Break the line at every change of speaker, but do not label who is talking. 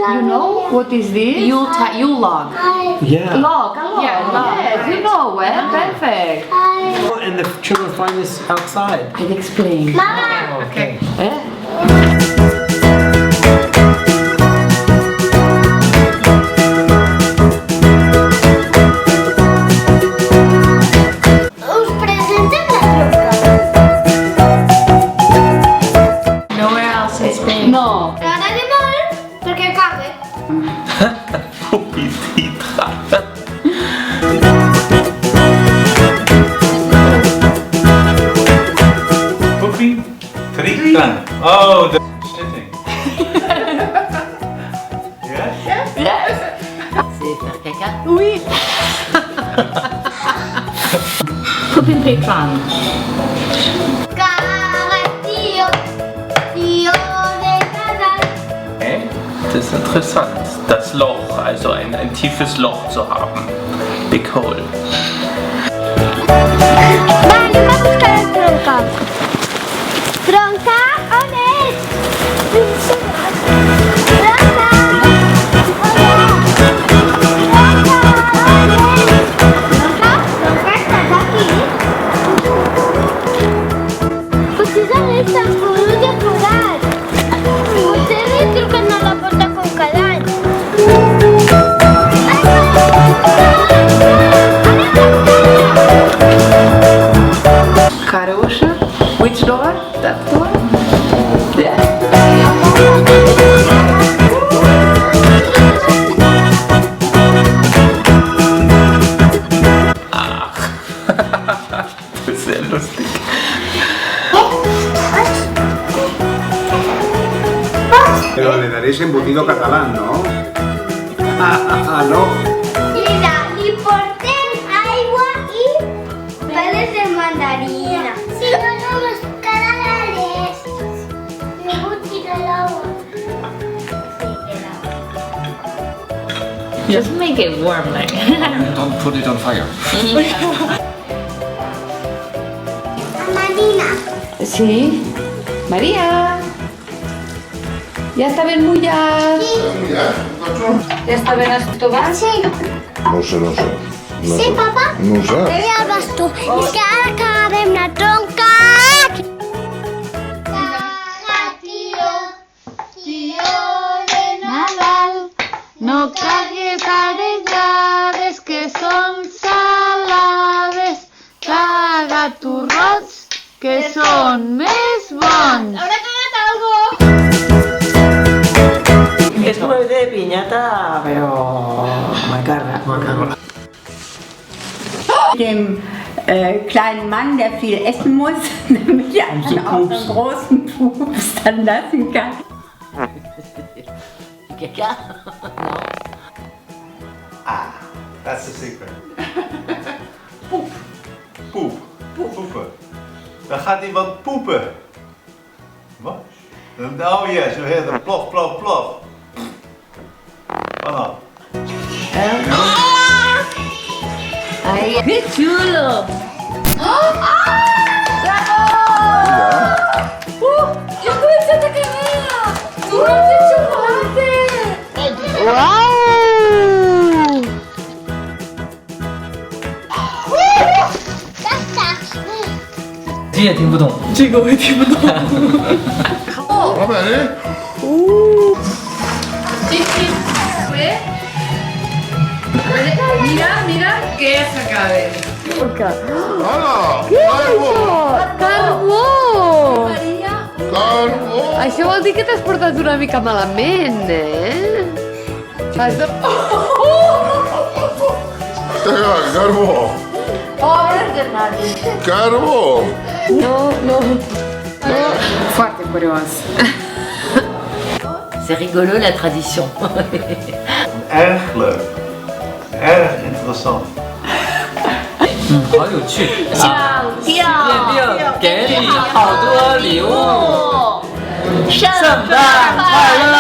You know what is this?
Yule log.
Yeah.
Log.
Yeah, log.
Yes, you know it. Perfect.
And the children find this outside.
I'll explain.
Okay.
Us presenten la tronca.
Nowhere else in Spain.
No.
T'agrada molt perquè caga.
Pupitita. Pupitita. Oh, the shitting. Yes?
Yes. C'est faire caca.
Oui.
Poop in Patron.
Cagar, Tió, Tió de Catalan.
Okay. Das ist interessant, das Loch, also ein tiefes Loch zu haben. Big hole.
Va, anem a buscar la tronca. Tronca, on és? Tronca! Tronca, estàs aquí? Potser estàs fotut i aplorat. Potser li truquen a la porta com cada any.
Karosha. Which door? That door? Yeah.
Das ist sehr lustig.
Pero le daréis embutido catalán, ¿no? No.
Mira, li portem aigua i peles de mandarina. Si no, no nos cagaràs. Me gusta l'aigua.
Just make it warm, like.
Don't put it on fire.
Marina.
Sí. María. Ya está ben mullat. Ja està ben estovat?
Sí.
No sé.
Sí, papa?
No ho sé.
Bé, ja vas tu. És que ara acabem la tronca. Caga, Tió, Tió de Nadal.
No cagues arellades que són salades. Caga torrots que són més bons.
Haurà cagat algo.
Es como de piñata, pero macarra.
Dem kleinen Mann, der viel essen muss, damit er dann auch einen großen Pups dann lassen kann.
Caca?
Ah, that's the secret. Poep. Poep. Poepen. Dan gaat iemand poepen. Wat? Oh ja, zo heet het plof, plof, plof. Wat dan?
Ay, qué chulo.
¡Chocolate que vea! ¡Dulce chocolate! ¡Wow!
这也听不懂。
这个我也听不懂。
Va bene?
Mira, que ja s'acabe.
Hola!
Carbó!
Carbó!
Això vol dir que t'has portat una mica malament, eh? Has de...
Carbó!
Pobres de nadie.
Carbó!
No. Foarte curios.
C'est rigolo la tradition.
Erg leuk. Erg interessant.
好有趣。
跳，
给你好多礼物，
圣
圣诞快乐！